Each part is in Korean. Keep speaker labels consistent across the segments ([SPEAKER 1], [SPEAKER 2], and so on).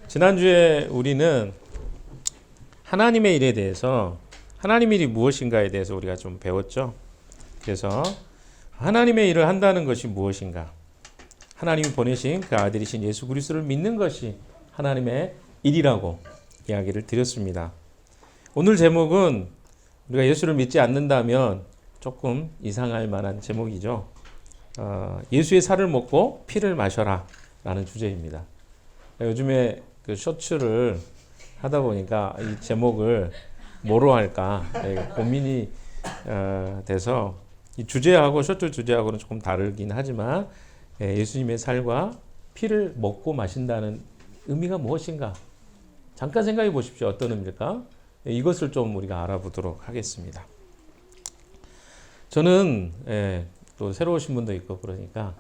[SPEAKER 1] 지난주에 우리는 하나님의 일에 대해서 하나님의 일이 무엇인가에 대해서 우리가 좀 배웠죠. 그래서 하나님의 일을 한다는 것이 무엇인가? 하나님이 보내신 그 아들이신 예수 그리스도를 믿는 것이 하나님의 일이라고 이야기를 드렸습니다. 오늘 제목은 우리가 예수를 믿지 않는다면 조금 이상할 만한 제목이죠. 예수의 살을 먹고 피를 마셔라 라는 주제입니다. 요즘에 그 쇼츠를 하다 보니까 이 제목을 뭐로 할까 고민이 돼서 이 주제하고 쇼츠 주제하고는 조금 다르긴 하지만 예수님의 살과 피를 먹고 마신다는 의미가 무엇인가? 잠깐 생각해 보십시오. 어떤 의미일까? 이것을 좀 우리가 알아보도록 하겠습니다. 저는 또 새로 오신 분도 있고 그러니까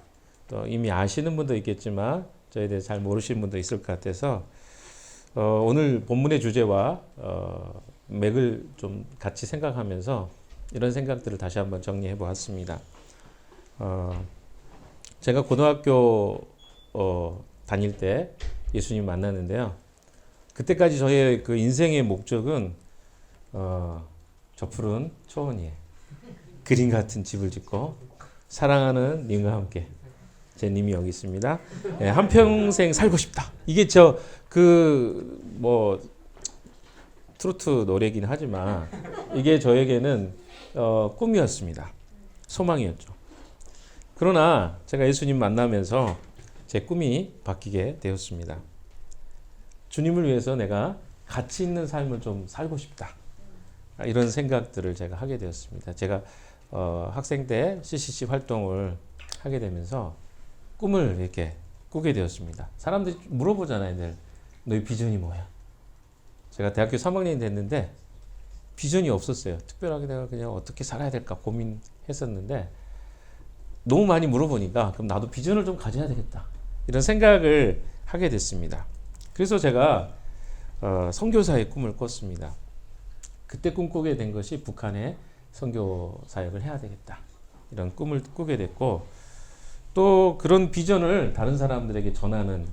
[SPEAKER 1] 또 이미 아시는 분도 있겠지만 저에 대해 잘 모르시는 분도 있을 것 같아서 오늘 본문의 주제와 맥을 좀 같이 생각하면서 이런 생각들을 다시 한번 정리해 보았습니다. 제가 고등학교 다닐 때 예수님 만났는데요. 그때까지 저의 그 인생의 목적은 저 푸른 초원위에 그림 같은 집을 짓고 사랑하는 님과 함께 제 님이 여기 있습니다. 한평생 살고 싶다. 이게 트로트 노래긴 하지만 이게 저에게는 꿈이었습니다. 소망이었죠. 그러나 제가 예수님 만나면서 제 꿈이 바뀌게 되었습니다. 주님을 위해서 내가 가치 있는 삶을 좀 살고 싶다. 이런 생각들을 제가 하게 되었습니다. 제가 학생 때 CCC 활동을 하게 되면서 꿈을 이렇게 꾸게 되었습니다. 사람들이 물어보잖아요. 늘 너희 비전이 뭐야? 제가 대학교 3학년이 됐는데 비전이 없었어요. 특별하게 내가 그냥 어떻게 살아야 될까 고민했었는데 너무 많이 물어보니까 그럼 나도 비전을 좀 가져야 되겠다. 이런 생각을 하게 됐습니다. 그래서 제가 선교사의 꿈을 꿨습니다. 그때 꿈꾸게 된 것이 북한에 선교 사역을 해야 되겠다. 이런 꿈을 꾸게 됐고 또 그런 비전을 다른 사람들에게 전하는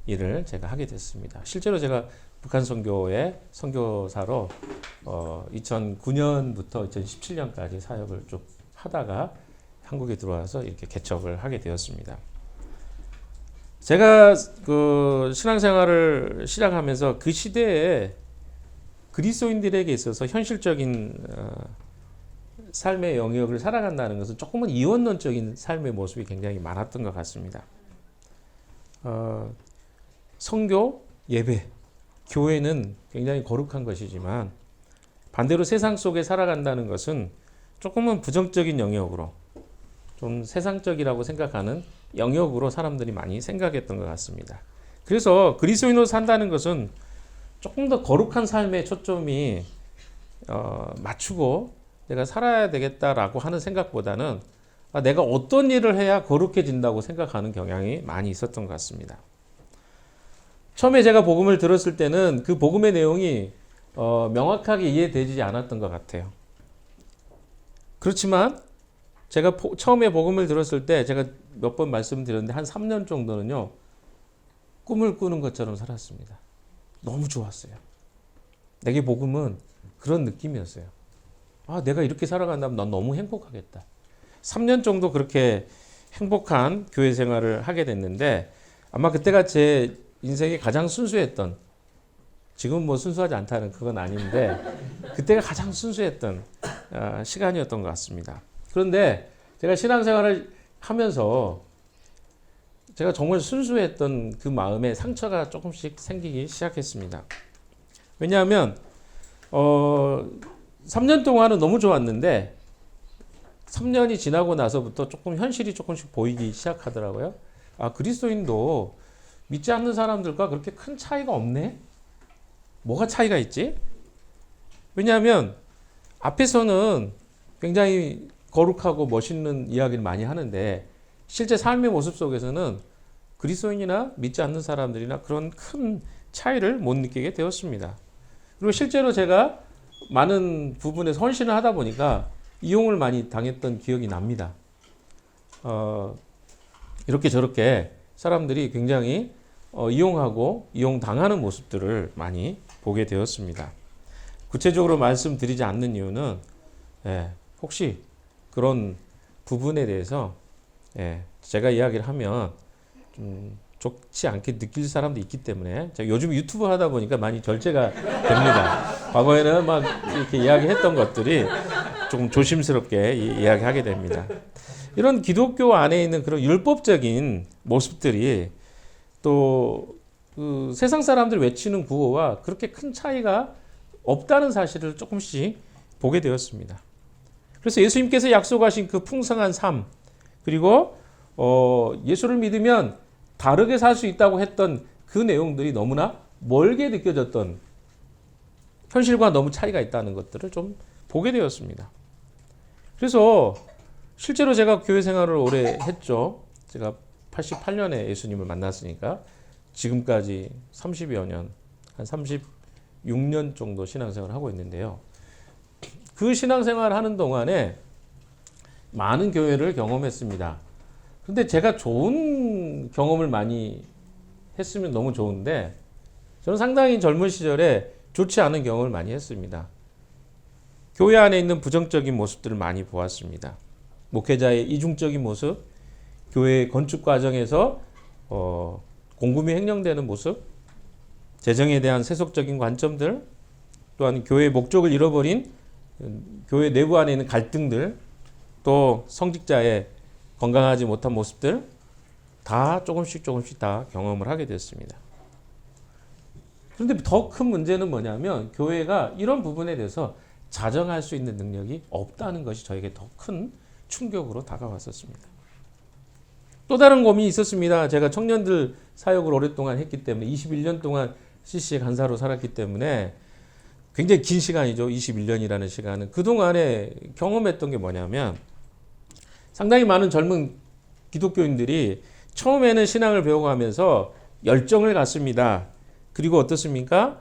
[SPEAKER 1] 일을 제가 하게 됐습니다. 실제로 제가 북한 선교의 선교사로 2009년부터 2017년까지 사역을 쭉 하다가 한국에 들어와서 이렇게 개척을 하게 되었습니다. 제가 그 신앙생활을 시작하면서 그 시대에 그리스도인들에게 있어서 현실적인 삶의 영역을 살아간다는 것은 조금은 이원론적인 삶의 모습이 굉장히 많았던 것 같습니다. 선교, 예배, 교회는 굉장히 거룩한 것이지만 반대로 세상 속에 살아간다는 것은 조금은 부정적인 영역으로 좀 세상적이라고 생각하는 영역으로 사람들이 많이 생각했던 것 같습니다. 그래서 그리스도인으로 산다는 것은 조금 더 거룩한 삶에 초점이 맞추고 내가 살아야 되겠다라고 하는 생각보다는 내가 어떤 일을 해야 거룩해진다고 생각하는 경향이 많이 있었던 것 같습니다. 처음에 제가 복음을 들었을 때는 그 복음의 내용이 명확하게 이해되지 않았던 것 같아요. 그렇지만 제가 처음에 복음을 들었을 때 제가 몇 번 말씀드렸는데 한 3년 정도는요. 꿈을 꾸는 것처럼 살았습니다. 너무 좋았어요. 내게 복음은 그런 느낌이었어요. 내가 이렇게 살아간다면 난 너무 행복하겠다. 3년 정도 그렇게 행복한 교회 생활을 하게 됐는데 아마 그때가 제 인생에 가장 순수했던, 지금 뭐 순수하지 않다는 그건 아닌데 그때가 가장 순수했던 시간이었던 것 같습니다. 그런데 제가 신앙생활을 하면서 제가 정말 순수했던 그 마음에 상처가 조금씩 생기기 시작했습니다. 왜냐하면 3년 동안은 너무 좋았는데 3년이 지나고 나서부터 조금 현실이 조금씩 보이기 시작하더라고요. 그리스도인도 믿지 않는 사람들과 그렇게 큰 차이가 없네? 뭐가 차이가 있지? 왜냐하면 앞에서는 굉장히 거룩하고 멋있는 이야기를 많이 하는데 실제 삶의 모습 속에서는 그리스도인이나 믿지 않는 사람들이나 그런 큰 차이를 못 느끼게 되었습니다. 그리고 실제로 제가 많은 부분에서 헌신을 하다 보니까 이용을 많이 당했던 기억이 납니다. 이렇게 저렇게 사람들이 굉장히 이용하고 이용당하는 모습들을 많이 보게 되었습니다. 구체적으로 말씀드리지 않는 이유는 혹시 그런 부분에 대해서 제가 이야기를 하면 좀 좋지 않게 느낄 사람도 있기 때문에 제가 요즘 유튜브 하다 보니까 많이 절제가 됩니다. 과거에는 막 이렇게 이야기했던 것들이 조금 조심스럽게 이야기하게 됩니다. 이런 기독교 안에 있는 그런 율법적인 모습들이 또 그 세상 사람들이 외치는 구호와 그렇게 큰 차이가 없다는 사실을 조금씩 보게 되었습니다. 그래서 예수님께서 약속하신 그 풍성한 삶, 그리고 예수를 믿으면 다르게 살 수 있다고 했던 그 내용들이 너무나 멀게 느껴졌던, 현실과 너무 차이가 있다는 것들을 좀 보게 되었습니다. 그래서 실제로 제가 교회 생활을 오래 했죠. 제가 88년에 예수님을 만났으니까 지금까지 30여 년, 한 36년 정도 신앙생활을 하고 있는데요. 그 신앙생활을 하는 동안에 많은 교회를 경험했습니다. 근데 제가 좋은 경험을 많이 했으면 너무 좋은데, 저는 상당히 젊은 시절에 좋지 않은 경험을 많이 했습니다. 교회 안에 있는 부정적인 모습들을 많이 보았습니다. 목회자의 이중적인 모습, 교회 건축 과정에서 공금이 횡령되는 모습, 재정에 대한 세속적인 관점들, 또한 교회의 목적을 잃어버린 교회 내부 안에 있는 갈등들, 또 성직자의 건강하지 못한 모습들, 다 조금씩 다 경험을 하게 됐습니다. 그런데 더 큰 문제는 뭐냐면 교회가 이런 부분에 대해서 자정할 수 있는 능력이 없다는 것이 저에게 더 큰 충격으로 다가왔었습니다. 또 다른 고민이 있었습니다. 제가 청년들 사역을 오랫동안 했기 때문에 21년 동안 CC의 간사로 살았기 때문에 굉장히 긴 시간이죠. 21년이라는 시간은. 그동안에 경험했던 게 뭐냐면 상당히 많은 젊은 기독교인들이 처음에는 신앙을 배워가면서 열정을 갖습니다. 그리고 어떻습니까?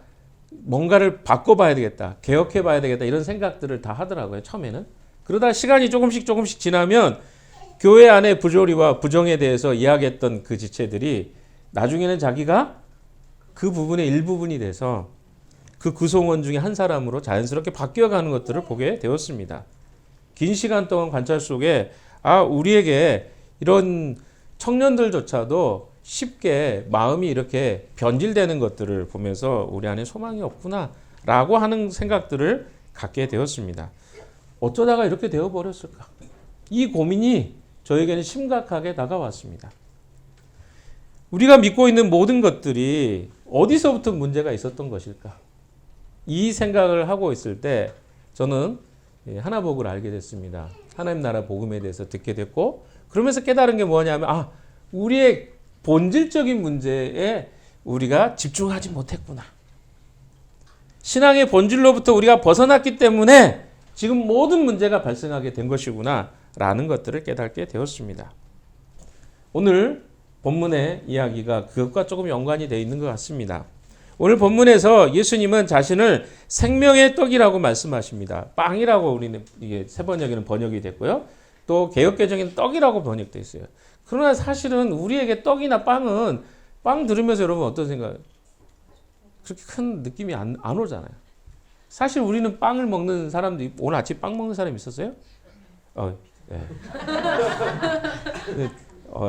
[SPEAKER 1] 뭔가를 바꿔봐야 되겠다. 개혁해봐야 되겠다. 이런 생각들을 다 하더라고요. 처음에는. 그러다 시간이 조금씩 지나면 교회 안의 부조리와 부정에 대해서 이야기했던 그 지체들이 나중에는 자기가 그 부분의 일부분이 돼서 그 구성원 중에 한 사람으로 자연스럽게 바뀌어가는 것들을 보게 되었습니다. 긴 시간 동안 관찰 속에 우리에게 이런 청년들조차도 쉽게 마음이 이렇게 변질되는 것들을 보면서 우리 안에 소망이 없구나 라고 하는 생각들을 갖게 되었습니다. 어쩌다가 이렇게 되어버렸을까? 이 고민이 저에게는 심각하게 다가왔습니다. 우리가 믿고 있는 모든 것들이 어디서부터 문제가 있었던 것일까? 이 생각을 하고 있을 때 저는 하나복을 알게 됐습니다. 하나님 나라 복음에 대해서 듣게 됐고, 그러면서 깨달은 게 뭐냐면 우리의 본질적인 문제에 우리가 집중하지 못했구나. 신앙의 본질로부터 우리가 벗어났기 때문에 지금 모든 문제가 발생하게 된 것이구나 라는 것들을 깨닫게 되었습니다. 오늘 본문의 이야기가 그것과 조금 연관이 되어 있는 것 같습니다. 오늘 본문에서 예수님은 자신을 생명의 떡이라고 말씀하십니다. 빵이라고 우리는 이게 새 번역에는 번역이 됐고요. 또 개역개정에는 떡이라고 번역되어 있어요. 그러나 사실은 우리에게 떡이나 빵은, 빵 들으면서 여러분 어떤 생각? 그렇게 큰 느낌이 안 오잖아요. 사실 우리는 빵을 먹는 사람도, 오늘 아침 빵 먹는 사람 있었어요? 네.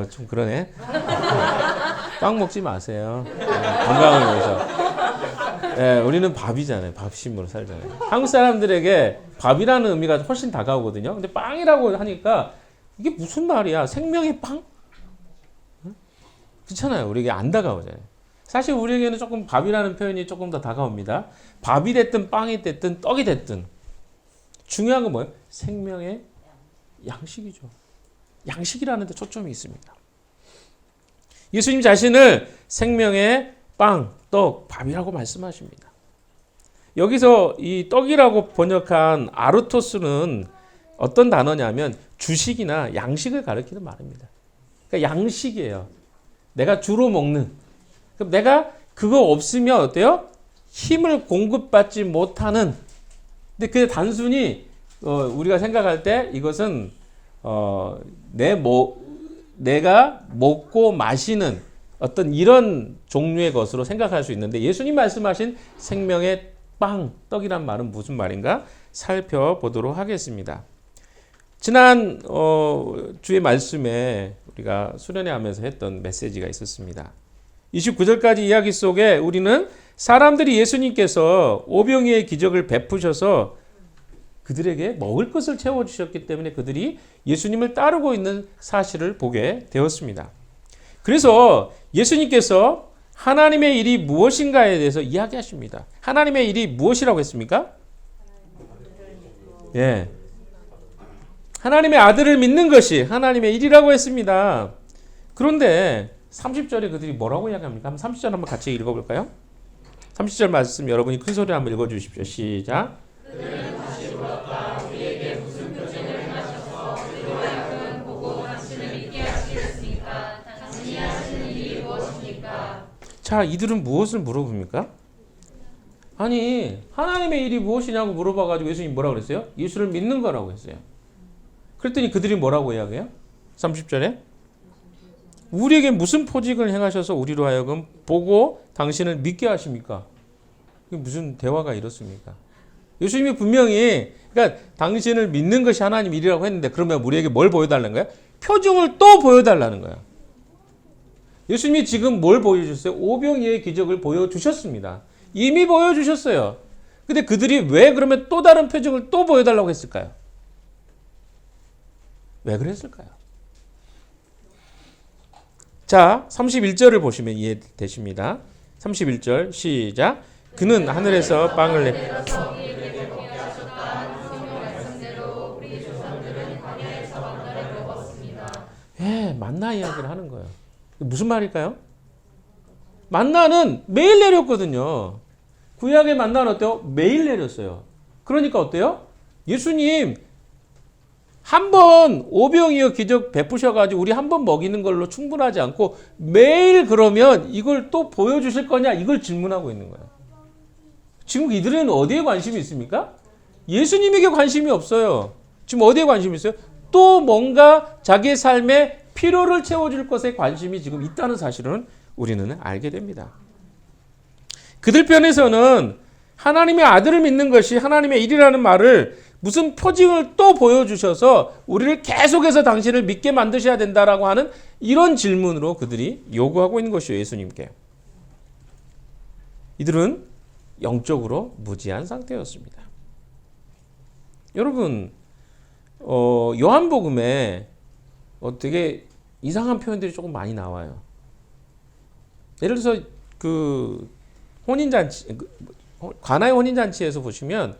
[SPEAKER 1] 좀 그러네. 빵 먹지 마세요. 건강을 위해서. 우리는 밥이잖아요. 밥심으로 살잖아요. 한국 사람들에게 밥이라는 의미가 훨씬 다가오거든요. 근데 빵이라고 하니까 이게 무슨 말이야? 생명의 빵? 그렇잖아요. 우리에게 안 다가오잖아요. 사실 우리에게는 조금 밥이라는 표현이 조금 더 다가옵니다. 밥이 됐든 빵이 됐든 떡이 됐든 중요한 건 뭐예요? 생명의 양식이죠. 양식이라는 데 초점이 있습니다. 예수님 자신을 생명의 빵, 떡, 밥이라고 말씀하십니다. 여기서 이 떡이라고 번역한 아르토스는 어떤 단어냐면 주식이나 양식을 가리키는 말입니다. 그러니까 양식이에요. 내가 주로 먹는. 그럼 내가 그거 없으면 어때요? 힘을 공급받지 못하는. 근데 그게 단순히 우리가 생각할 때 이것은 내가 먹고 마시는 어떤 이런 종류의 것으로 생각할 수 있는데 예수님 말씀하신 생명의 빵, 떡이란 말은 무슨 말인가 살펴보도록 하겠습니다. 지난 주의 말씀에 우리가 수련회하면서 했던 메시지가 있었습니다. 29절까지 이야기 속에 우리는 사람들이 예수님께서 오병이의 기적을 베푸셔서 그들에게 먹을 것을 채워주셨기 때문에 그들이 예수님을 따르고 있는 사실을 보게 되었습니다. 그래서 예수님께서 하나님의 일이 무엇인가에 대해서 이야기하십니다. 하나님의 일이 무엇이라고 했습니까? 예. 하나님의 아들을 믿는 것이 하나님의 일이라고 했습니다. 그런데 30절에 그들이 뭐라고 이야기합니까? 30절 한번 같이 읽어볼까요? 30절 말씀 여러분이 큰 소리로 한번 읽어주십시오. 시작. 그들은 다시 물었다. 우리에게 무슨 표징을 행하셔서 우리로 하여금 보고 당신을 믿게 하시겠습니까? 당신이 하시는 일이 무엇입니까? 자, 이들은 무엇을 물어봅니까? 아니, 하나님의 일이 무엇이냐고 물어봐가지고 예수님이 뭐라고 그랬어요? 예수를 믿는 거라고 했어요. 그랬더니 그들이 뭐라고 이야기해요? 30절에 우리에게 무슨 포직을 행하셔서 우리로 하여금 보고 당신을 믿게 하십니까? 이게 무슨 대화가 이렇습니까? 예수님이 분명히 그러니까 당신을 믿는 것이 하나님 일이라고 했는데 그러면 우리에게 뭘 보여달라는 거야? 표징을 또 보여달라는 거야. 예수님이 지금 뭘 보여주셨어요? 오병이의 기적을 보여주셨습니다. 이미 보여주셨어요. 근데 그들이 왜 그러면 또 다른 표징을 또 보여달라고 했을까요? 왜 그랬을까요? 자, 31절을 보시면 이해되십니다. 31절 시작. 그는 하늘에서 빵을 내려서 예, 만나 이야기를 하는 거예요. 무슨 말일까요? 만나는 매일 내렸거든요. 구약의 만나는 어때요? 매일 내렸어요. 그러니까 어때요? 예수님 한 번 오병이어 기적 베푸셔가지고 우리 한 번 먹이는 걸로 충분하지 않고 매일 그러면 이걸 또 보여주실 거냐 이걸 질문하고 있는 거예요. 지금 이들은 어디에 관심이 있습니까? 예수님에게 관심이 없어요. 지금 어디에 관심이 있어요? 또 뭔가 자기의 삶에 필요를 채워줄 것에 관심이 지금 있다는 사실은 우리는 알게 됩니다. 그들 편에서는 하나님의 아들을 믿는 것이 하나님의 일이라는 말을 무슨 표징을 또 보여주셔서 우리를 계속해서 당신을 믿게 만드셔야 된다라고 하는 이런 질문으로 그들이 요구하고 있는 것이요, 예수님께. 이들은 영적으로 무지한 상태였습니다. 여러분, 요한복음에 되게 이상한 표현들이 조금 많이 나와요. 예를 들어서 그 혼인잔치, 가나의 혼인잔치에서 보시면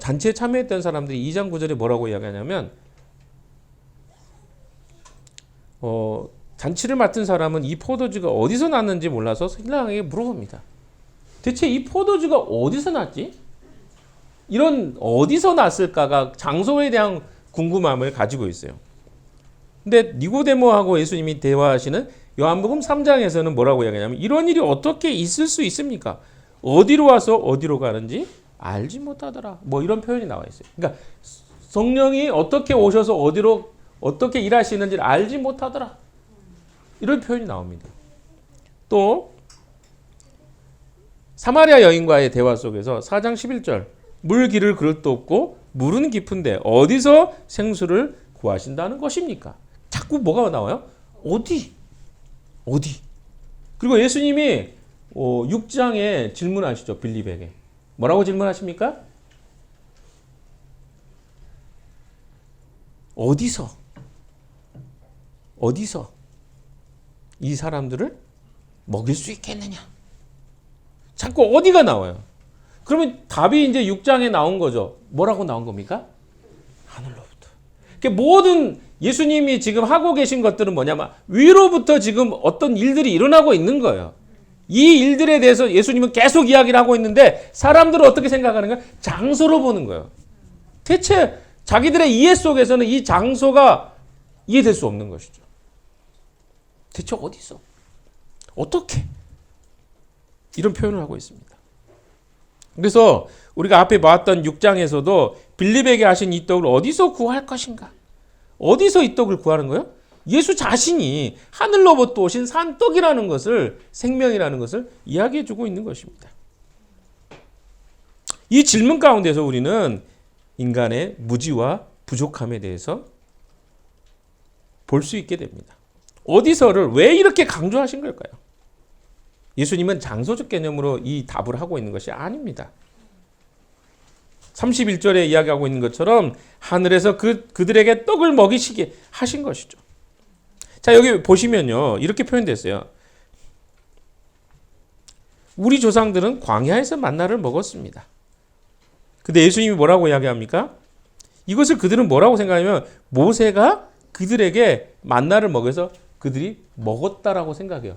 [SPEAKER 1] 잔치에 참여했던 사람들이 2장 9절에 뭐라고 이야기하냐면 잔치를 맡은 사람은 이 포도주가 어디서 났는지 몰라서 신랑에게 물어봅니다. 대체 이 포도주가 어디서 났지? 이런 어디서 났을까가 장소에 대한 궁금함을 가지고 있어요. 근데 니고데모하고 예수님이 대화하시는 요한복음 3장에서는 뭐라고 이야기하냐면 이런 일이 어떻게 있을 수 있습니까? 어디로 와서 어디로 가는지 알지 못하더라. 뭐 이런 표현이 나와 있어요. 그러니까 성령이 어떻게 오셔서 어디로 어떻게 일하시는지를 알지 못하더라. 이런 표현이 나옵니다. 또 사마리아 여인과의 대화 속에서 4장 11절 물 기를 그릇도 없고 물은 깊은데 어디서 생수를 구하신다는 것입니까? 자꾸 뭐가 나와요? 어디? 그리고 예수님이 6장에 질문하시죠. 빌립에게. 뭐라고 질문하십니까? 어디서 이 사람들을 먹일 수 있겠느냐? 자꾸 어디가 나와요. 그러면 답이 이제 6장에 나온 거죠. 뭐라고 나온 겁니까? 하늘로부터. 그러니까 모든 예수님이 지금 하고 계신 것들은 뭐냐면 위로부터 지금 어떤 일들이 일어나고 있는 거예요. 이 일들에 대해서 예수님은 계속 이야기를 하고 있는데 사람들은 어떻게 생각하는 거예요? 장소로 보는 거예요. 대체 자기들의 이해 속에서는 이 장소가 이해될 수 없는 것이죠. 대체 어디서? 어떻게? 이런 표현을 하고 있습니다. 그래서 우리가 앞에 봤던 6장에서도 빌립에게 하신 이 떡을 어디서 구할 것인가? 어디서 이 떡을 구하는 거예요? 예수 자신이 하늘로부터 오신 산떡이라는 것을, 생명이라는 것을 이야기해 주고 있는 것입니다. 이 질문 가운데서 우리는 인간의 무지와 부족함에 대해서 볼 수 있게 됩니다. 어디서를 왜 이렇게 강조하신 걸까요? 예수님은 장소적 개념으로 이 답을 하고 있는 것이 아닙니다. 31절에 이야기하고 있는 것처럼 하늘에서 그들에게 떡을 먹이시게 하신 것이죠. 자, 여기 보시면요, 이렇게 표현됐어요. 우리 조상들은 광야에서 만나를 먹었습니다. 근데 예수님이 뭐라고 이야기합니까? 이것을 그들은 뭐라고 생각하냐면 모세가 그들에게 만나를 먹여서 그들이 먹었다라고 생각해요.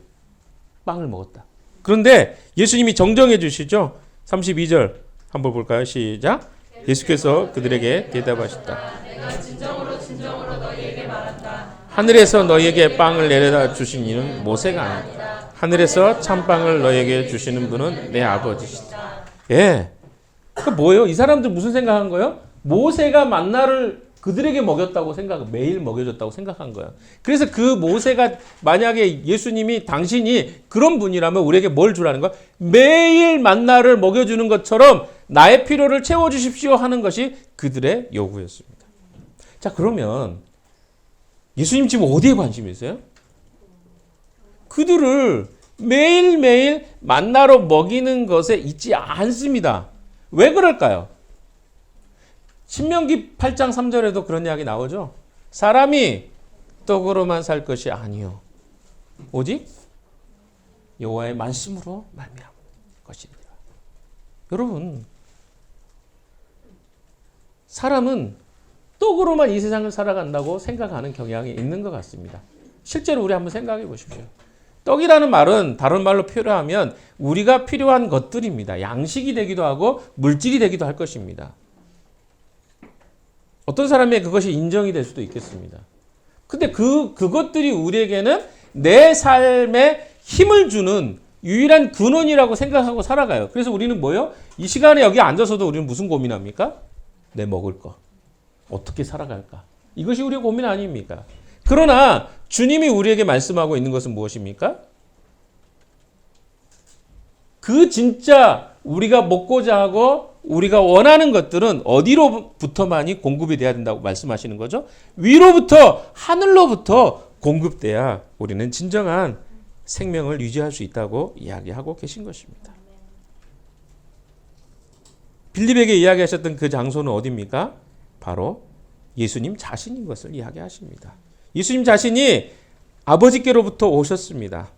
[SPEAKER 1] 빵을 먹었다. 그런데 예수님이 정정해 주시죠. 32절 한번 볼까요? 시작. 예수께서 그들에게 대답하셨다. 내가 진정으로 너희에게 말한다. 하늘에서 너희에게 빵을 내려다 주신 이는 모세가 아니다. 하늘에서 참빵을 너희에게 주시는 분은 내 아버지시다. 예. 그 뭐예요? 이 사람들 무슨 생각한 거예요? 모세가 만나를 그들에게 먹였다고 매일 먹여줬다고 생각한 거예요. 그래서 그 모세가 만약에 예수님이 당신이 그런 분이라면 우리에게 뭘 주라는 거야? 매일 만나를 먹여주는 것처럼 나의 필요를 채워주십시오 하는 것이 그들의 요구였습니다. 자, 그러면 예수님 지금 어디에 관심이 있어요? 그들을 매일매일 만나로 먹이는 것에 있지 않습니다. 왜 그럴까요? 신명기 8장 3절에도 그런 이야기 나오죠. 사람이 떡으로만 살 것이 아니요 오직 여호와의 말씀으로 말미암을 것이니라. 여러분, 사람은 떡으로만 이 세상을 살아간다고 생각하는 경향이 있는 것 같습니다. 실제로 우리 한번 생각해 보십시오. 떡이라는 말은 다른 말로 표현하면 우리가 필요한 것들입니다. 양식이 되기도 하고 물질이 되기도 할 것입니다. 어떤 사람에게 그것이 인정이 될 수도 있겠습니다. 근데 그것들이 우리에게는 내 삶에 힘을 주는 유일한 근원이라고 생각하고 살아가요. 그래서 우리는 뭐예요? 이 시간에 여기 앉아서도 우리는 무슨 고민합니까? 내 먹을 거. 어떻게 살아갈까? 이것이 우리의 고민 아닙니까? 그러나 주님이 우리에게 말씀하고 있는 것은 무엇입니까? 그 진짜 우리가 먹고자 하고 우리가 원하는 것들은 어디로부터만이 공급이 돼야 된다고 말씀하시는 거죠? 위로부터, 하늘로부터 공급돼야 우리는 진정한 생명을 유지할 수 있다고 이야기하고 계신 것입니다. 빌립에게 이야기하셨던 그 장소는 어디입니까? 바로 예수님 자신인 것을 이야기하십니다. 예수님 자신이 아버지께로부터 오셨습니다.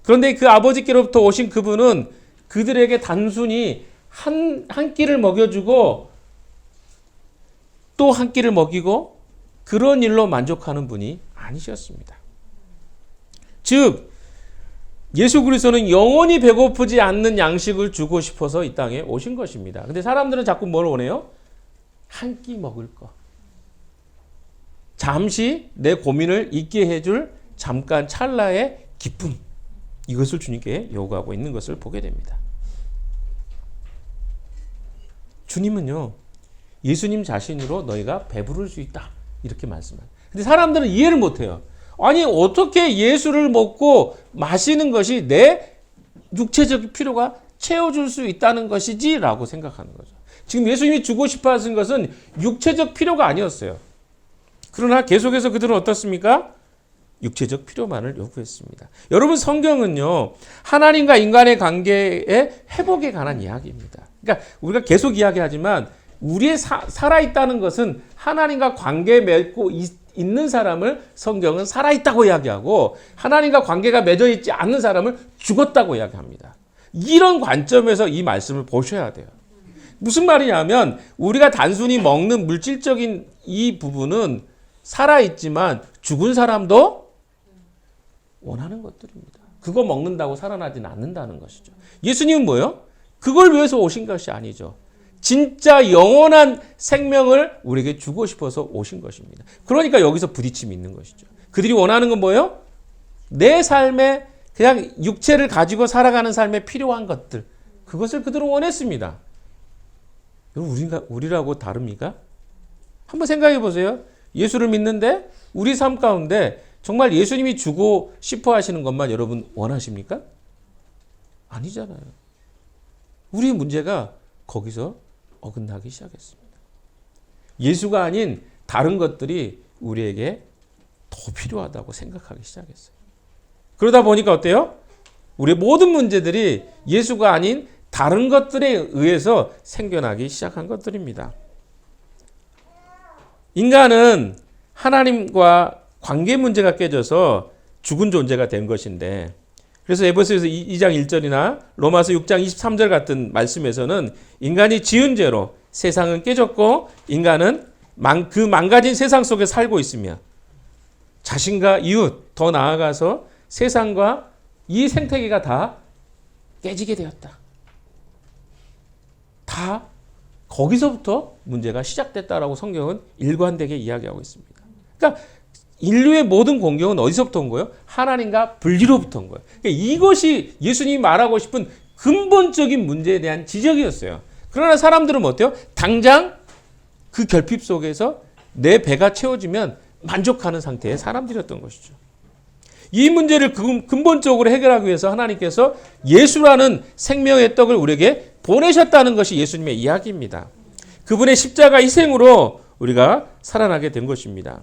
[SPEAKER 1] 그런데 그 아버지께로부터 오신 그분은 그들에게 단순히 한 끼를 먹여주고 또 한 끼를 먹이고 그런 일로 만족하는 분이 아니셨습니다. 즉 예수 그리스도는 영원히 배고프지 않는 양식을 주고 싶어서 이 땅에 오신 것입니다. 근데 사람들은 자꾸 뭘 원해요? 한 끼 먹을 거. 잠시 내 고민을 잊게 해줄 잠깐 찰나의 기쁨. 이것을 주님께 요구하고 있는 것을 보게 됩니다. 주님은요, 예수님 자신으로 너희가 배부를 수 있다. 이렇게 말씀합니다. 근데 사람들은 이해를 못해요. 아니, 어떻게 예수를 먹고 마시는 것이 내 육체적 필요가 채워줄 수 있다는 것이지? 라고 생각하는 거죠. 지금 예수님이 주고 싶어 하신 것은 육체적 필요가 아니었어요. 그러나 계속해서 그들은 어떻습니까? 육체적 필요만을 요구했습니다. 여러분, 성경은요, 하나님과 인간의 관계의 회복에 관한 이야기입니다. 그러니까 우리가 계속 이야기하지만 우리의 살아있다는 것은 하나님과 관계 맺고 있는 사람을 성경은 살아있다고 이야기하고 하나님과 관계가 맺어 있지 않는 사람을 죽었다고 이야기합니다. 이런 관점에서 이 말씀을 보셔야 돼요. 무슨 말이냐면 우리가 단순히 먹는 물질적인 이 부분은 살아있지만 죽은 사람도 원하는 것들입니다. 그거 먹는다고 살아나지는 않는다는 것이죠. 예수님은 뭐예요? 그걸 위해서 오신 것이 아니죠. 진짜 영원한 생명을 우리에게 주고 싶어서 오신 것입니다. 그러니까 여기서 부딪힘이 있는 것이죠. 그들이 원하는 건 뭐예요? 내 삶에 그냥 육체를 가지고 살아가는 삶에 필요한 것들. 그것을 그들은 원했습니다. 여러분, 우리라고 다릅니까? 한번 생각해 보세요. 예수를 믿는데 우리 삶 가운데 정말 예수님이 주고 싶어 하시는 것만 여러분 원하십니까? 아니잖아요. 우리의 문제가 거기서 어긋나기 시작했습니다. 예수가 아닌 다른 것들이 우리에게 더 필요하다고 생각하기 시작했어요. 그러다 보니까 어때요? 우리의 모든 문제들이 예수가 아닌 다른 것들에 의해서 생겨나기 시작한 것들입니다. 인간은 하나님과 관계 문제가 깨져서 죽은 존재가 된 것인데, 그래서 에베소서 2장 1절이나 로마서 6장 23절 같은 말씀에서는 인간이 지은 죄로 세상은 깨졌고 인간은 그 망가진 세상 속에 살고 있으며 자신과 이웃, 더 나아가서 세상과 이 생태계가 다 깨지게 되었다. 다 거기서부터 문제가 시작됐다라고 성경은 일관되게 이야기하고 있습니다. 그러니까 인류의 모든 공경은 어디서부터 온 거예요? 하나님과 분리로부터 온 거예요. 그러니까 이것이 예수님이 말하고 싶은 근본적인 문제에 대한 지적이었어요. 그러나 사람들은 어때요? 당장 그 결핍 속에서 내 배가 채워지면 만족하는 상태의 사람들이었던 것이죠. 이 문제를 근본적으로 해결하기 위해서 하나님께서 예수라는 생명의 떡을 우리에게 보내셨다는 것이 예수님의 이야기입니다. 그분의 십자가 희생으로 우리가 살아나게 된 것입니다.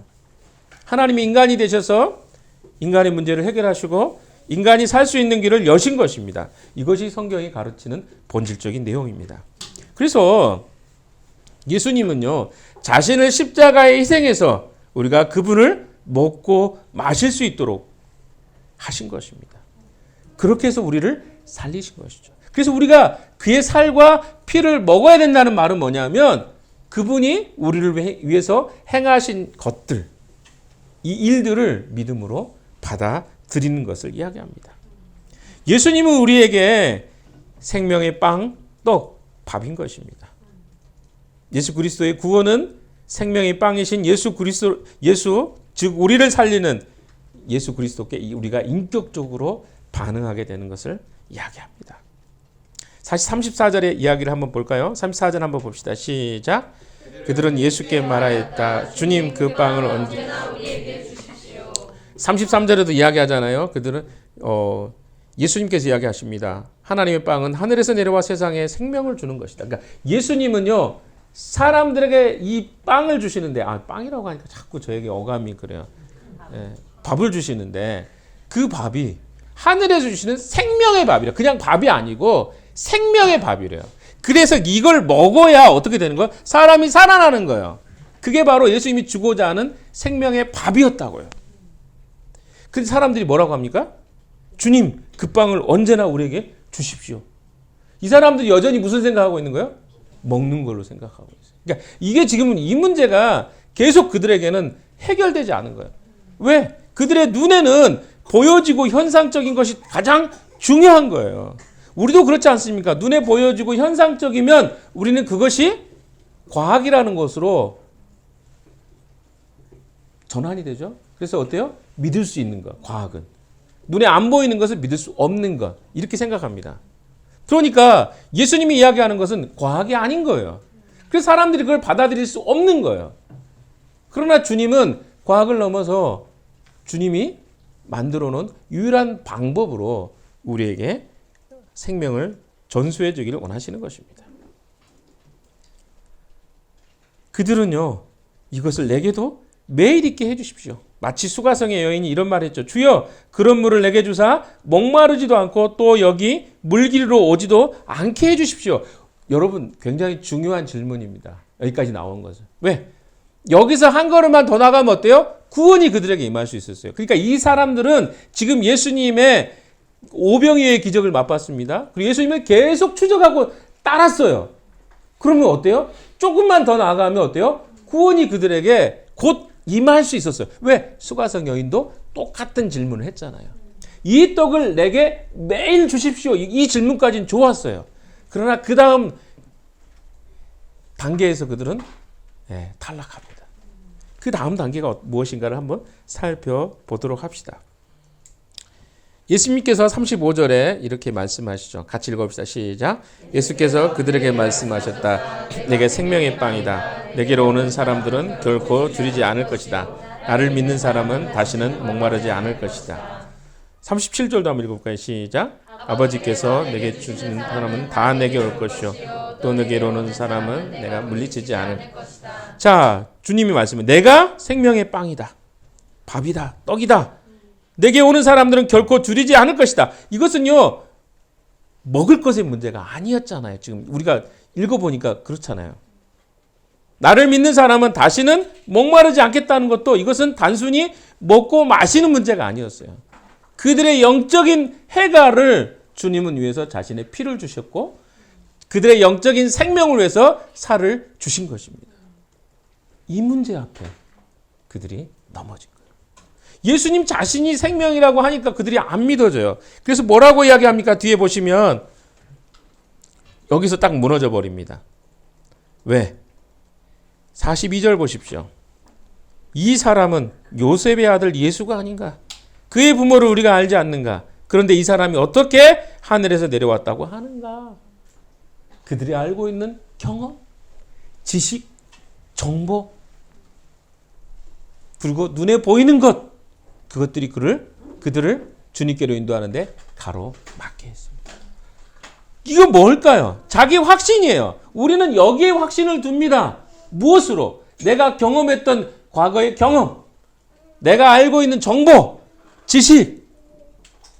[SPEAKER 1] 하나님이 인간이 되셔서 인간의 문제를 해결하시고 인간이 살 수 있는 길을 여신 것입니다. 이것이 성경이 가르치는 본질적인 내용입니다. 그래서 예수님은요, 자신을 십자가에 희생해서 우리가 그분을 먹고 마실 수 있도록 하신 것입니다. 그렇게 해서 우리를 살리신 것이죠. 그래서 우리가 그의 살과 피를 먹어야 된다는 말은 뭐냐면 그분이 우리를 위해서 행하신 것들, 이 일들을 믿음으로 받아들이는 것을 이야기합니다. 예수님은 우리에게 생명의 빵, 떡, 밥인 것입니다. 예수 그리스도의 구원은 생명의 빵이신 예수, 즉 우리를 살리는 예수 그리스도께 우리가 인격적으로 반응하게 되는 것을 이야기합니다. 사실 34절의 이야기를 한번 볼까요? 34절 한번 봅시다. 시작. 그들은 예수께 말하였다. 주님, 그 빵을 언제나 우리에게 주십시오. 33절에도 이야기하잖아요. 그들은 예수님께서 이야기하십니다. 하나님의 빵은 하늘에서 내려와 세상에 생명을 주는 것이다. 그러니까 예수님은요, 사람들에게 이 빵을 주시는데, 빵이라고 하니까 자꾸 저에게 어감이 그래요. 밥을 주시는데 그 밥이 하늘에서 주시는 생명의 밥이래요. 그냥 밥이 아니고 생명의 밥이래요. 그래서 이걸 먹어야 어떻게 되는 거예요? 사람이 살아나는 거예요. 그게 바로 예수님이 주고자 하는 생명의 밥이었다고요. 근데 사람들이 뭐라고 합니까? 주님, 그 빵을 언제나 우리에게 주십시오. 이 사람들이 여전히 무슨 생각하고 있는 거예요? 먹는 걸로 생각하고 있어요. 그러니까 이게 지금은 이 문제가 계속 그들에게는 해결되지 않은 거예요. 왜? 그들의 눈에는 보여지고 현상적인 것이 가장 중요한 거예요. 우리도 그렇지 않습니까? 눈에 보여지고 현상적이면 우리는 그것이 과학이라는 것으로 전환이 되죠. 그래서 어때요? 믿을 수 있는 것, 과학은. 눈에 안 보이는 것을 믿을 수 없는 것, 이렇게 생각합니다. 그러니까 예수님이 이야기하는 것은 과학이 아닌 거예요. 그래서 사람들이 그걸 받아들일 수 없는 거예요. 그러나 주님은 과학을 넘어서 주님이 만들어 놓은 유일한 방법으로 우리에게 생명을 전수해 주기를 원하시는 것입니다. 그들은요, 이것을 내게도 매일 있게 해 주십시오. 마치 수가성의 여인이 이런 말을 했죠. 주여, 그런 물을 내게 주사 목마르지도 않고 또 여기 물길로 오지도 않게 해 주십시오. 여러분, 굉장히 중요한 질문입니다. 여기까지 나온 것은. 왜? 여기서 한 걸음만 더 나가면 어때요? 구원이 그들에게 임할 수 있었어요. 그러니까 이 사람들은 지금 예수님의 오병이어의 기적을 맛봤습니다. 그리고 예수님을 계속 추적하고 따랐어요. 그러면 어때요? 조금만 더 나아가면 어때요? 구원이 그들에게 곧 임할 수 있었어요. 왜? 수가성 여인도 똑같은 질문을 했잖아요. 이 떡을 내게 매일 주십시오. 이 질문까지는 좋았어요. 그러나 그 다음 단계에서 그들은 탈락합니다. 그 다음 단계가 무엇인가를 한번 살펴보도록 합시다. 예수님께서 35절에 이렇게 말씀하시죠. 같이 읽어봅시다. 시작. 예수께서 그들에게 말씀하셨다. 내게 생명의 빵이다. 내게로 오는 사람들은 결코 줄이지 않을 것이다. 나를 믿는 사람은 다시는 목마르지 않을 것이다. 37절도 한번 읽어볼까요? 시작. 아버지께서 내게 주시는 사람은 다 내게 올 것이요 또 내게로 오는 사람은 내가 물리치지 않을 것이다. 자, 주님이 말씀해. 내가 생명의 빵이다. 밥이다. 떡이다. 내게 오는 사람들은 결코 줄이지 않을 것이다. 이것은요, 먹을 것의 문제가 아니었잖아요. 지금 우리가 읽어보니까 그렇잖아요. 나를 믿는 사람은 다시는 목마르지 않겠다는 것도 이것은 단순히 먹고 마시는 문제가 아니었어요. 그들의 영적인 해갈을 주님은 위해서 자신의 피를 주셨고 그들의 영적인 생명을 위해서 살을 주신 것입니다. 이 문제 앞에 그들이 넘어진 거예요. 예수님 자신이 생명이라고 하니까 그들이 안 믿어져요. 그래서 뭐라고 이야기합니까? 뒤에 보시면 여기서 딱 무너져 버립니다. 왜? 42절 보십시오. 이 사람은 요셉의 아들 예수가 아닌가? 그의 부모를 우리가 알지 않는가? 그런데 이 사람이 어떻게 하늘에서 내려왔다고 하는가? 그들이 알고 있는 경험, 지식, 정보, 그리고 눈에 보이는 것, 그것들이 그들을 주님께로 인도하는데 가로막게 했습니다. 이거 뭘까요? 자기 확신이에요. 우리는 여기에 확신을 둡니다. 무엇으로? 내가 경험했던 과거의 경험, 내가 알고 있는 정보, 지식,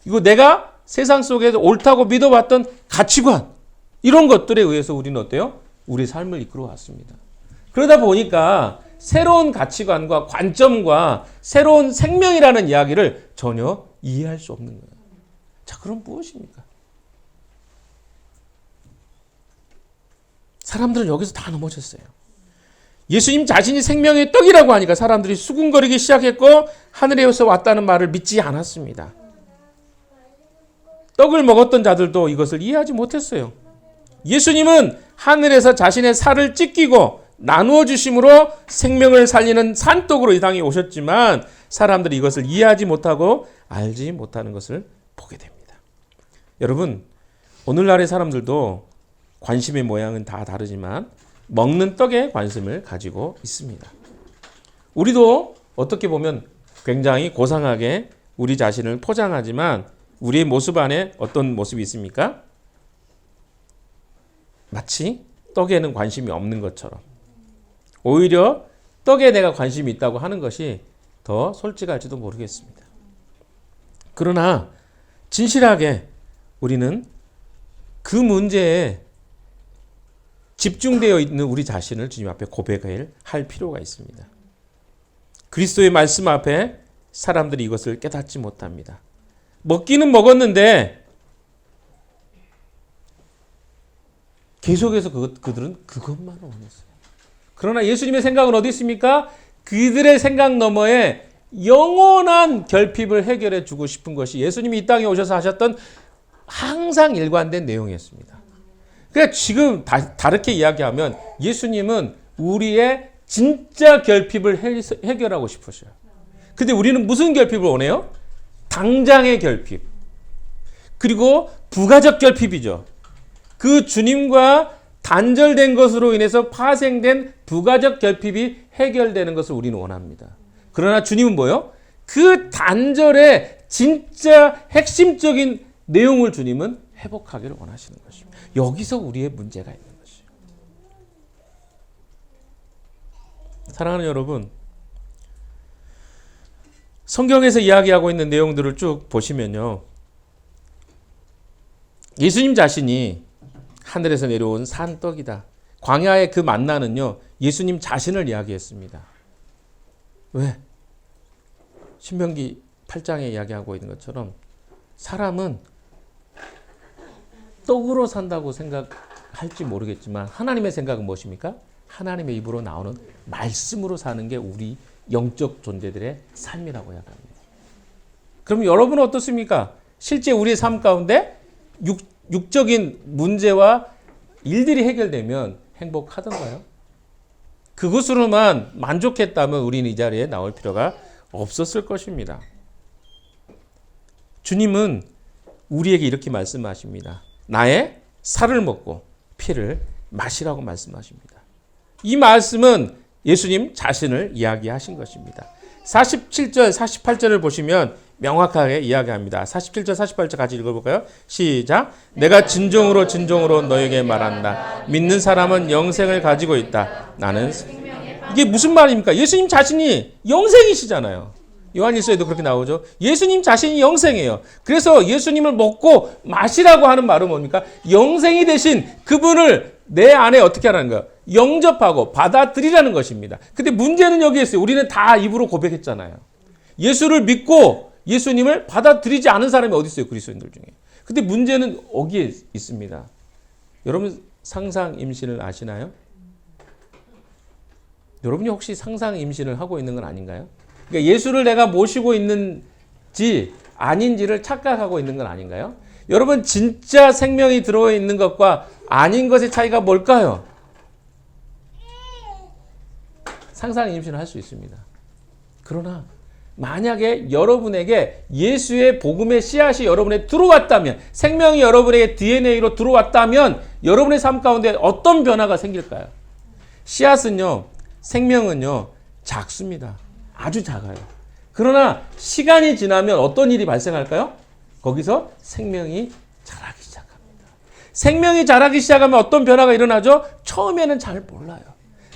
[SPEAKER 1] 이거 내가 세상 속에서 옳다고 믿어왔던 가치관, 이런 것들에 의해서 우리는 어때요? 우리 삶을 이끌어 왔습니다. 그러다 보니까 새로운 가치관과 관점과 새로운 생명이라는 이야기를 전혀 이해할 수 없는 거예요. 자, 그럼 무엇입니까? 사람들은 여기서 다 넘어졌어요. 예수님 자신이 생명의 떡이라고 하니까 사람들이 수군거리기 시작했고 하늘에서 왔다는 말을 믿지 않았습니다. 떡을 먹었던 자들도 이것을 이해하지 못했어요. 예수님은 하늘에서 자신의 살을 찢기고 나누어 주심으로 생명을 살리는 산떡으로 이 땅에 오셨지만 사람들이 이것을 이해하지 못하고 알지 못하는 것을 보게 됩니다. 여러분, 오늘날의 사람들도 관심의 모양은 다 다르지만 먹는 떡에 관심을 가지고 있습니다. 우리도 어떻게 보면 굉장히 고상하게 우리 자신을 포장하지만 우리의 모습 안에 어떤 모습이 있습니까? 마치 떡에는 관심이 없는 것처럼 오히려 떡에 내가 관심이 있다고 하는 것이 더 솔직할지도 모르겠습니다. 그러나 진실하게 우리는 그 문제에 집중되어 있는 우리 자신을 주님 앞에 고백할 필요가 있습니다. 그리스도의 말씀 앞에 사람들이 이것을 깨닫지 못합니다. 먹기는 먹었는데 계속해서 그들은 그것만 원했어요. 그러나 예수님의 생각은 어디 있습니까? 그들의 생각 너머에 영원한 결핍을 해결해 주고 싶은 것이 예수님이 이 땅에 오셔서 하셨던 항상 일관된 내용이었습니다. 그러니까 지금 다르게 이야기하면 예수님은 우리의 진짜 결핍을 해결하고 싶으셔요. 근데 우리는 무슨 결핍을 원해요? 당장의 결핍. 그리고 부가적 결핍이죠. 그 주님과 단절된 것으로 인해서 파생된 부가적 결핍이 해결되는 것을 우리는 원합니다. 그러나 주님은 뭐예요? 그 단절의 진짜 핵심적인 내용을 주님은 회복하기를 원하시는 것입니다. 여기서 우리의 문제가 있는 것이에요. 사랑하는 여러분, 성경에서 이야기하고 있는 내용들을 쭉 보시면요, 예수님 자신이 하늘에서 내려온 산떡이다. 광야의 그 만나는요, 예수님 자신을 이야기했습니다. 왜? 신명기 8장에 이야기하고 있는 것처럼 사람은 떡으로 산다고 생각할지 모르겠지만 하나님의 생각은 무엇입니까? 하나님의 입으로 나오는 말씀으로 사는 게 우리 영적 존재들의 삶이라고 이야기합니다. 그럼 여러분은 어떻습니까? 실제 우리의 삶 가운데 육적인 문제와 일들이 해결되면 행복하던가요? 그것으로만 만족했다면 우리는 이 자리에 나올 필요가 없었을 것입니다. 주님은 우리에게 이렇게 말씀하십니다. 나의 살을 먹고 피를 마시라고 말씀하십니다. 이 말씀은 예수님 자신을 이야기하신 것입니다. 47절, 48절을 보시면 명확하게 이야기합니다. 47절, 48절 같이 읽어볼까요? 시작. 내가 진정으로 너에게 말한다. 믿는 사람은 영생을 가지고 있다. 나는 이게 무슨 말입니까? 예수님 자신이 영생이시잖아요. 요한일서에도 그렇게 나오죠. 예수님 자신이 영생이에요. 그래서 예수님을 먹고 마시라고 하는 말은 뭡니까? 영생이 되신 그분을 내 안에 어떻게 하라는 거예요? 영접하고 받아들이라는 것입니다. 근데 문제는 여기에 있어요. 우리는 다 입으로 고백했잖아요. 예수를 믿고 예수님을 받아들이지 않은 사람이 어디 있어요? 그리스도인들 중에. 근데 문제는 여기에 있습니다. 여러분 상상 임신을 아시나요? 여러분이 혹시 상상 임신을 하고 있는 건 아닌가요? 그러니까 예수를 내가 모시고 있는지 아닌지를 착각하고 있는 건 아닌가요? 여러분 진짜 생명이 들어있는 것과 아닌 것의 차이가 뭘까요? 상상 임신을 할 수 있습니다. 그러나 만약에 여러분에게 예수의 복음의 씨앗이 여러분에 들어왔다면, 생명이 여러분에게 DNA로 들어왔다면 여러분의 삶 가운데 어떤 변화가 생길까요? 씨앗은요, 생명은요, 작습니다. 아주 작아요. 그러나 시간이 지나면 어떤 일이 발생할까요? 거기서 생명이 자라기 시작합니다. 생명이 자라기 시작하면 어떤 변화가 일어나죠? 처음에는 잘 몰라요.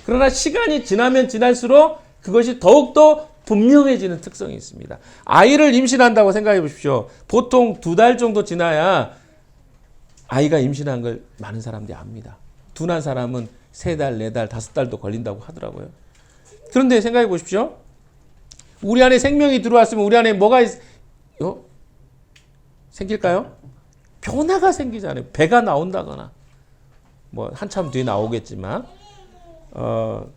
[SPEAKER 1] 그러나 시간이 지나면 지날수록 그것이 더욱더 분명해지는 특성이 있습니다. 아이를 임신한다고 생각해 보십시오. 보통 2달 정도 지나야 아이가 임신한 걸 많은 사람들이 압니다. 둔한 사람은 3달, 4달, 5달도 걸린다고 하더라고요. 그런데 생각해 보십시오. 우리 안에 생명이 들어왔으면 우리 안에 뭐가 생길까요? 변화가 생기잖아요. 배가 나온다거나 뭐 한참 뒤에 나오겠지만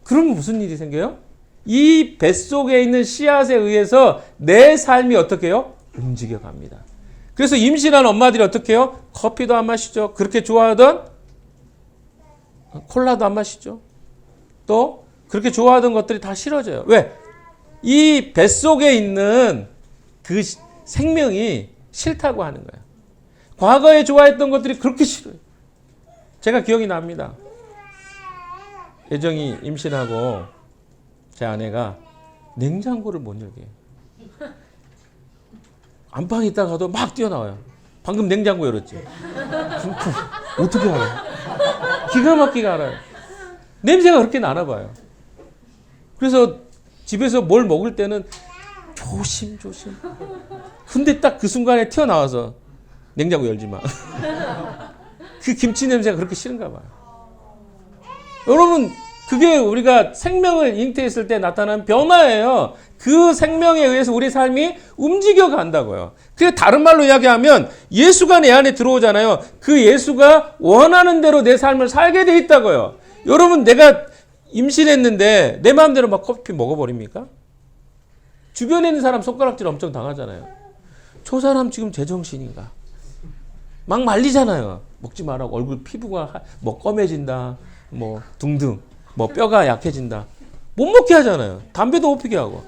[SPEAKER 1] 그러면 무슨 일이 생겨요? 이 뱃속에 있는 씨앗에 의해서 내 삶이 어떻게 해요? 움직여 갑니다. 그래서 임신한 엄마들이 어떻게 해요? 커피도 안 마시죠. 그렇게 좋아하던 콜라도 안 마시죠. 또 그렇게 좋아하던 것들이 다 싫어져요. 왜? 이 뱃속에 있는 그 생명이 싫다고 하는 거예요. 과거에 좋아했던 것들이 그렇게 싫어요. 제가 기억이 납니다. 예정이 임신하고 제 아내가 냉장고를 못 열게 해요. 안방에 있다가도 막 뛰어나와요. 방금 냉장고 열었지. 어떻게 알아요? 기가 막히게 알아요. 냄새가 그렇게 나나 봐요. 그래서 집에서 뭘 먹을 때는 조심조심. 근데 딱 그 순간에 튀어나와서 냉장고 열지 마. 그 김치 냄새가 그렇게 싫은가 봐요. 여러분, 그게 우리가 생명을 잉태했을 때 나타난 변화예요. 그 생명에 의해서 우리 삶이 움직여 간다고요. 그게 다른 말로 이야기하면 예수가 내 안에 들어오잖아요. 그 예수가 원하는 대로 내 삶을 살게 돼 있다고요. 여러분, 내가 임신했는데 내 마음대로 막 커피 먹어버립니까? 주변에 있는 사람 손가락질 엄청 당하잖아요. 저 사람 지금 제정신인가? 막 말리잖아요. 먹지 말라고. 얼굴 피부가 뭐 검해진다. 뭐 등등. 뭐 뼈가 약해진다. 못 먹게 하잖아요. 담배도 못 피게 하고.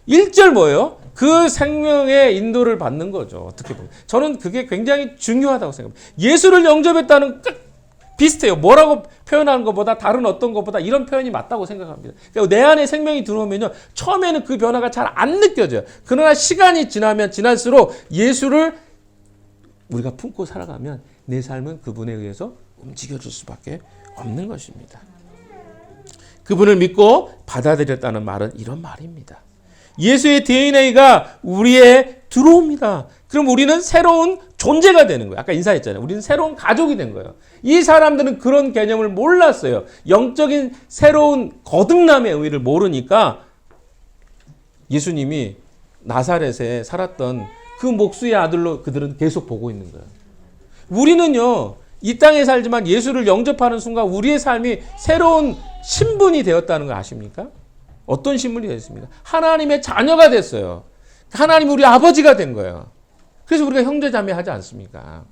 [SPEAKER 1] 1절 뭐예요? 그 생명의 인도를 받는 거죠. 어떻게 보면. 저는 그게 굉장히 중요하다고 생각합니다. 예수를 영접했다는 비슷해요. 뭐라고 표현하는 것보다 다른 어떤 것보다 이런 표현이 맞다고 생각합니다. 그러니까 내 안에 생명이 들어오면요. 처음에는 그 변화가 잘 안 느껴져요. 그러나 시간이 지나면 지날수록 예수를 우리가 품고 살아가면 내 삶은 그분에 의해서 움직여질 수밖에 없는 것입니다. 그분을 믿고 받아들였다는 말은 이런 말입니다. 예수의 DNA가 우리에 들어옵니다. 그럼 우리는 새로운 존재가 되는 거예요. 아까 인사했잖아요. 우리는 새로운 가족이 된 거예요. 이 사람들은 그런 개념을 몰랐어요. 영적인 새로운 거듭남의 의미를 모르니까 예수님이 나사렛에 살았던 그 목수의 아들로 그들은 계속 보고 있는 거예요. 우리는요, 이 땅에 살지만 예수를 영접하는 순간 우리의 삶이 새로운 신분이 되었다는 거 아십니까? 어떤 신분이 되었습니까? 하나님의 자녀가 됐어요. 하나님이 우리 아버지가 된 거예요. 그래서 우리가 형제자매 하지 않습니까?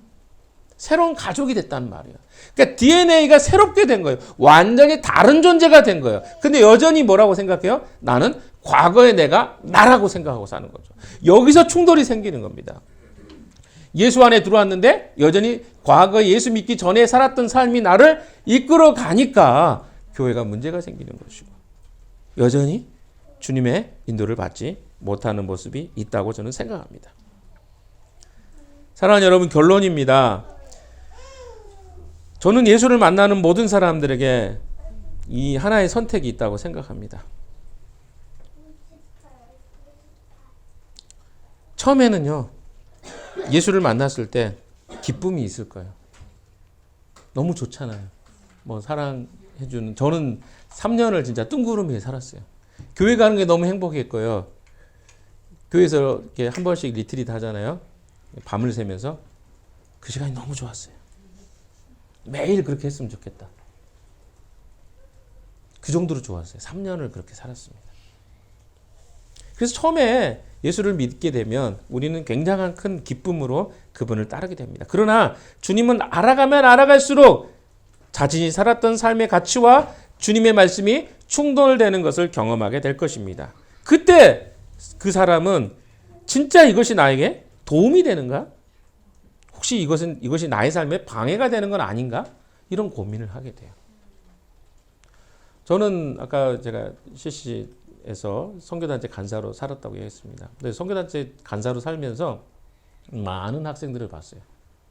[SPEAKER 1] 새로운 가족이 됐단 말이에요. 그러니까 DNA가 새롭게 된 거예요. 완전히 다른 존재가 된 거예요. 근데 여전히 뭐라고 생각해요? 나는 과거의 내가 나라고 생각하고 사는 거죠. 여기서 충돌이 생기는 겁니다. 예수 안에 들어왔는데 여전히 과거 예수 믿기 전에 살았던 삶이 나를 이끌어 가니까 교회가 문제가 생기는 것이고 여전히 주님의 인도를 받지 못하는 모습이 있다고 저는 생각합니다. 사랑하는 여러분, 결론입니다. 저는 예수를 만나는 모든 사람들에게 이 하나의 선택이 있다고 생각합니다. 처음에는요, 예수를 만났을 때 기쁨이 있을 거예요. 너무 좋잖아요. 뭐 사랑해주는, 저는 3년을 진짜 뜬구름 위에 살았어요. 교회 가는 게 너무 행복했고요. 교회에서 이렇게 한 번씩 리트리트 하잖아요. 밤을 새면서 그 시간이 너무 좋았어요. 매일 그렇게 했으면 좋겠다. 그 정도로 좋았어요. 3년을 그렇게 살았습니다. 그래서 처음에 예수를 믿게 되면 우리는 굉장한 큰 기쁨으로 그분을 따르게 됩니다. 그러나 주님은 알아가면 알아갈수록 자신이 살았던 삶의 가치와 주님의 말씀이 충돌되는 것을 경험하게 될 것입니다. 그때 그 사람은 진짜 이것이 나에게 도움이 되는가? 혹시 이것이 나의 삶에 방해가 되는 건 아닌가? 이런 고민을 하게 돼요. 저는 아까 제가 CC에서 선교단체 간사로 살았다고 얘기했습니다. 근데 선교단체 간사로 살면서 많은 학생들을 봤어요.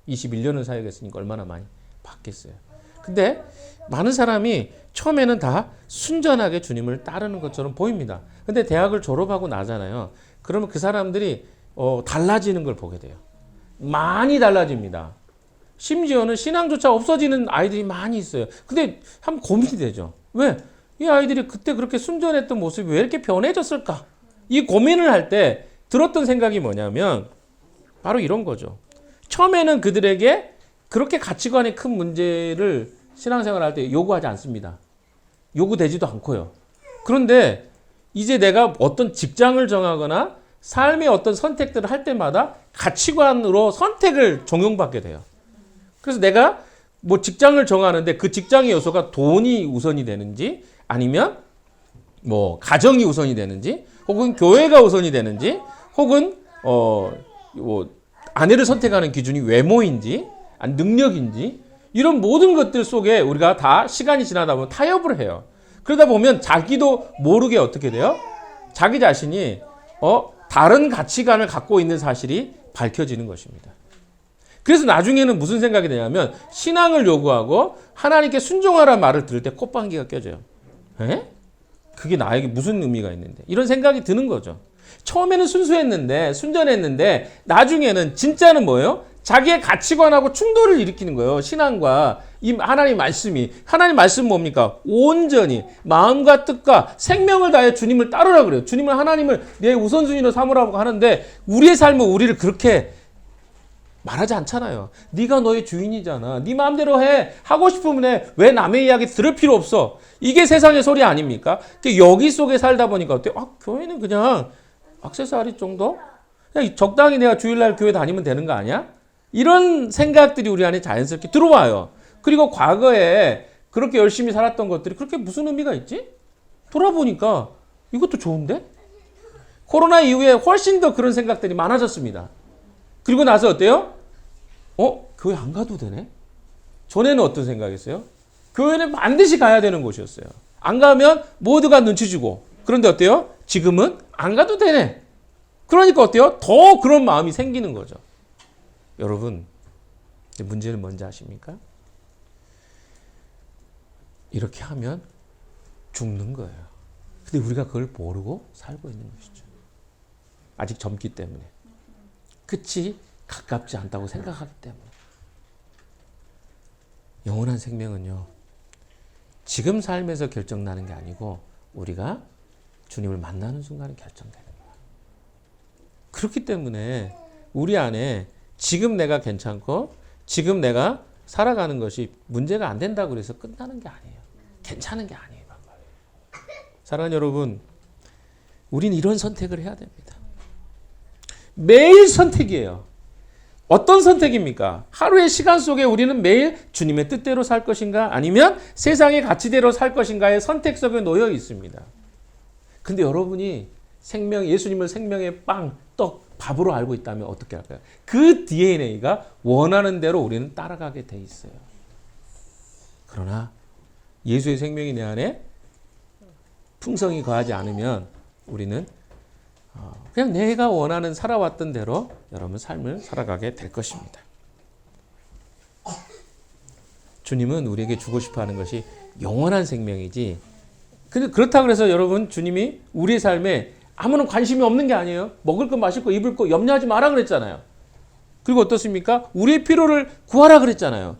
[SPEAKER 1] 21년을 사역했으니까 얼마나 많이 봤겠어요. 근데 많은 사람이 처음에는 다 순전하게 주님을 따르는 것처럼 보입니다. 근데 대학을 졸업하고 나잖아요. 그러면 그 사람들이 달라지는 걸 보게 돼요. 많이 달라집니다. 심지어는 신앙조차 없어지는 아이들이 많이 있어요. 근데 한번 고민이 되죠. 왜? 이 아이들이 그때 그렇게 순전했던 모습이 왜 이렇게 변해졌을까? 이 고민을 할 때 들었던 생각이 뭐냐면 바로 이런 거죠. 처음에는 그들에게 그렇게 가치관의 큰 문제를 신앙생활 할 때 요구하지 않습니다. 요구되지도 않고요. 그런데 이제 내가 어떤 직장을 정하거나 삶의 어떤 선택들을 할 때마다 가치관으로 선택을 적용받게 돼요. 그래서 내가 뭐 직장을 정하는데 그 직장의 요소가 돈이 우선이 되는지 아니면 뭐 가정이 우선이 되는지 혹은 교회가 우선이 되는지 혹은 뭐 아내를 선택하는 기준이 외모인지 아니 능력인지 이런 모든 것들 속에 우리가 다 시간이 지나다 보면 타협을 해요. 그러다 보면 자기도 모르게 어떻게 돼요? 자기 자신이 다른 가치관을 갖고 있는 사실이 밝혀지는 것입니다. 그래서 나중에는 무슨 생각이 되냐면 신앙을 요구하고 하나님께 순종하라는 말을 들을 때 콧방귀가 껴져요. 에? 그게 나에게 무슨 의미가 있는데? 이런 생각이 드는 거죠. 처음에는 순수했는데 순전했는데 나중에는 진짜는 뭐예요? 자기의 가치관하고 충돌을 일으키는 거예요. 신앙과 이 하나님 말씀이. 하나님 말씀은 뭡니까? 온전히 마음과 뜻과 생명을 다해 주님을 따르라 그래요. 주님을 하나님을 내 우선순위로 삼으라고 하는데 우리의 삶은 우리를 그렇게 말하지 않잖아요. 네가 너의 주인이잖아. 네 마음대로 해. 하고 싶으면 해. 왜 남의 이야기 들을 필요 없어. 이게 세상의 소리 아닙니까? 여기 속에 살다 보니까 어때요? 교회는 그냥 액세서리 정도? 그냥 적당히 내가 주일날 교회 다니면 되는 거 아니야? 이런 생각들이 우리 안에 자연스럽게 들어와요. 그리고 과거에 그렇게 열심히 살았던 것들이 그렇게 무슨 의미가 있지? 돌아보니까 이것도 좋은데? 코로나 이후에 훨씬 더 그런 생각들이 많아졌습니다. 그리고 나서 어때요? 교회 안 가도 되네? 전에는 어떤 생각이었어요? 교회는 반드시 가야 되는 곳이었어요. 안 가면 모두가 눈치 주고. 그런데 어때요? 지금은 안 가도 되네. 그러니까 어때요? 더 그런 마음이 생기는 거죠. 여러분, 문제는 뭔지 아십니까? 이렇게 하면 죽는 거예요. 근데 우리가 그걸 모르고 살고 있는 것이죠. 아직 젊기 때문에. 끝이 가깝지 않다고 생각하기 때문에. 영원한 생명은요, 지금 삶에서 결정나는 게 아니고 우리가 주님을 만나는 순간에 결정되는 거예요. 그렇기 때문에 우리 안에 지금 내가 괜찮고 지금 내가 살아가는 것이 문제가 안 된다고 그래서 끝나는 게 아니에요. 괜찮은 게 아니에요. 사랑하는 여러분, 우리는 이런 선택을 해야 됩니다. 매일 선택이에요. 어떤 선택입니까? 하루의 시간 속에 우리는 매일 주님의 뜻대로 살 것인가 아니면 세상의 가치대로 살 것인가의 선택 속에 놓여 있습니다. 근데 여러분이 예수님을 생명의 빵, 떡, 밥으로 알고 있다면 어떻게 할까요? 그 DNA가 원하는 대로 우리는 따라가게 돼 있어요. 그러나 예수의 생명이 내 안에 풍성히 거하지 않으면 우리는 그냥 내가 원하는 살아왔던 대로 여러분 삶을 살아가게 될 것입니다. 주님은 우리에게 주고 싶어 하는 것이 영원한 생명이지. 근데 그렇다고 해서 여러분 주님이 우리의 삶에 아무런 관심이 없는 게 아니에요. 먹을 거, 마실 거, 입을 거 염려하지 마라 그랬잖아요. 그리고 어떻습니까? 우리의 필요를 구하라 그랬잖아요.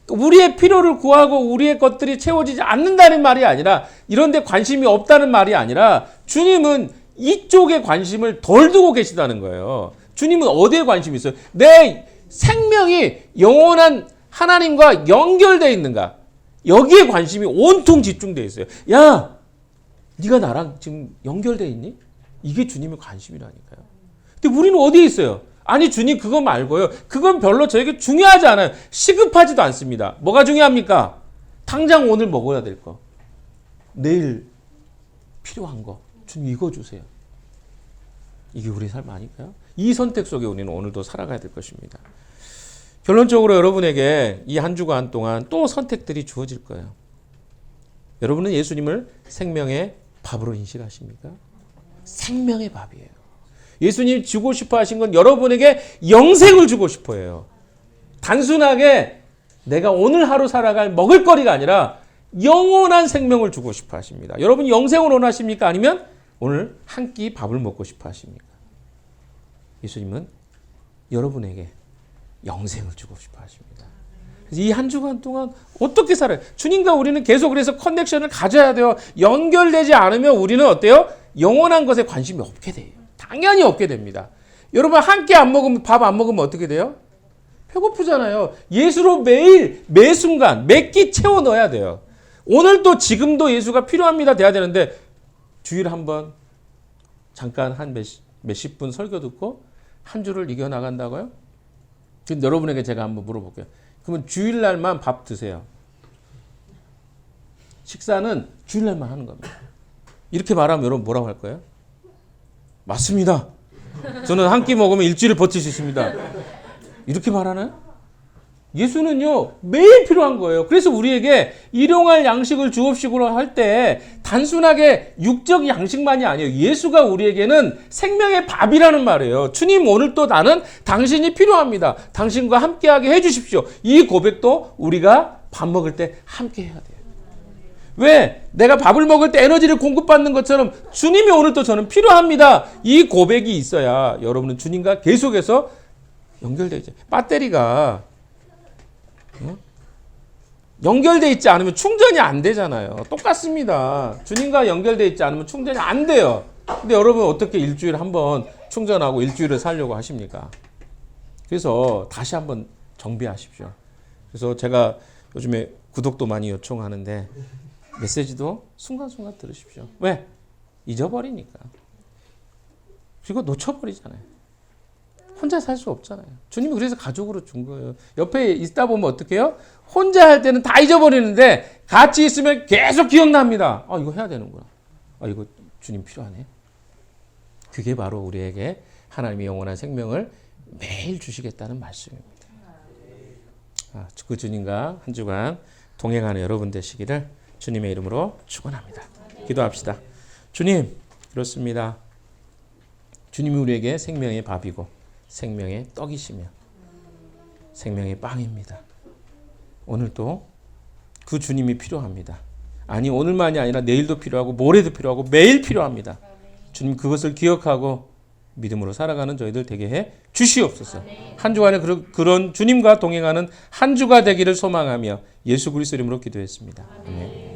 [SPEAKER 1] 우리의 필요를 구하고 우리의 것들이 채워지지 않는다는 말이 아니라 이런 데 관심이 없다는 말이 아니라 주님은 이쪽에 관심을 덜 두고 계시다는 거예요. 주님은 어디에 관심이 있어요? 내 생명이 영원한 하나님과 연결되어 있는가? 여기에 관심이 온통 집중되어 있어요. 야, 네가 나랑 지금 연결되어 있니? 이게 주님의 관심이라니까요. 근데 우리는 어디에 있어요? 아니 주님 그거 말고요. 그건 별로 저에게 중요하지 않아요. 시급하지도 않습니다. 뭐가 중요합니까? 당장 오늘 먹어야 될 거. 내일 필요한 거. 주님 이거 주세요. 이게 우리의 삶 아닐까요? 이 선택 속에 우리는 오늘도 살아가야 될 것입니다. 결론적으로 여러분에게 이 한 주간 동안 또 선택들이 주어질 거예요. 여러분은 예수님을 생명의 밥으로 인식하십니까? 생명의 밥이에요. 예수님이 주고 싶어 하신 건 여러분에게 영생을 주고 싶어 해요. 단순하게 내가 오늘 하루 살아갈 먹을거리가 아니라 영원한 생명을 주고 싶어 하십니다. 여러분 영생을 원하십니까? 아니면 오늘 한 끼 밥을 먹고 싶어 하십니까? 예수님은 여러분에게 영생을 주고 싶어 하십니다. 이 한 주간 동안 어떻게 살아요? 주님과 우리는 계속 그래서 커넥션을 가져야 돼요. 연결되지 않으면 우리는 어때요? 영원한 것에 관심이 없게 돼요. 당연히 없게 됩니다. 여러분 한 끼 안 먹으면 밥 안 먹으면 어떻게 돼요? 배고프잖아요. 예수로 매일 매 순간 매 끼 채워 넣어야 돼요. 오늘도 지금도 예수가 필요합니다 돼야 되는데 주일 한번 잠깐 한 몇십 분 설교 듣고 한 주를 이겨나간다고요? 근데 여러분에게 제가 한번 물어볼게요. 그러면 주일날만 밥 드세요. 식사는 주일날만 하는 겁니다. 이렇게 말하면 여러분 뭐라고 할 거예요? 맞습니다. 저는 한 끼 먹으면 일주일을 버틸 수 있습니다. 이렇게 말하나요? 예수는요 매일 필요한 거예요. 그래서 우리에게 일용할 양식을 주옵시고 할 때 단순하게 육적 양식만이 아니에요. 예수가 우리에게는 생명의 밥이라는 말이에요. 주님 오늘 또 나는 당신이 필요합니다. 당신과 함께하게 해주십시오. 이 고백도 우리가 밥 먹을 때 함께 해야 돼요. 왜? 내가 밥을 먹을 때 에너지를 공급받는 것처럼 주님이 오늘 또 저는 필요합니다. 이 고백이 있어야 여러분은 주님과 계속해서 연결되죠. 배터리가 연결되어 있지 않으면 충전이 안 되잖아요. 똑같습니다. 주님과 연결되어 있지 않으면 충전이 안 돼요. 근데 여러분 어떻게 일주일에 한번 충전하고 일주일을 살려고 하십니까? 그래서 다시 한번 정비하십시오. 그래서 제가 요즘에 구독도 많이 요청하는데 메시지도 순간순간 들으십시오. 왜? 잊어버리니까. 그리고 놓쳐버리잖아요. 혼자 살 수 없잖아요. 주님이 그래서 가족으로 준 거예요. 옆에 있다 보면 어떻게 해요? 혼자 할 때는 다 잊어버리는데 같이 있으면 계속 기억납니다. 아, 이거 해야 되는구나. 아, 이거 주님 필요하네. 그게 바로 우리에게 하나님의 영원한 생명을 매일 주시겠다는 말씀입니다. 그 주님과 한 주간 동행하는 여러분 되시기를 주님의 이름으로 축원합니다. 기도합시다. 주님, 그렇습니다. 주님이 우리에게 생명의 밥이고 생명의 떡이시며 생명의 빵입니다. 오늘도 그 주님이 필요합니다. 아니 오늘만이 아니라 내일도 필요하고 모레도 필요하고 매일 필요합니다. 주님 그것을 기억하고 믿음으로 살아가는 저희들 되게 해 주시옵소서. 한 주간에 그런 주님과 동행하는 한 주가 되기를 소망하며 예수 그리스도 이름으로 기도했습니다. 아멘.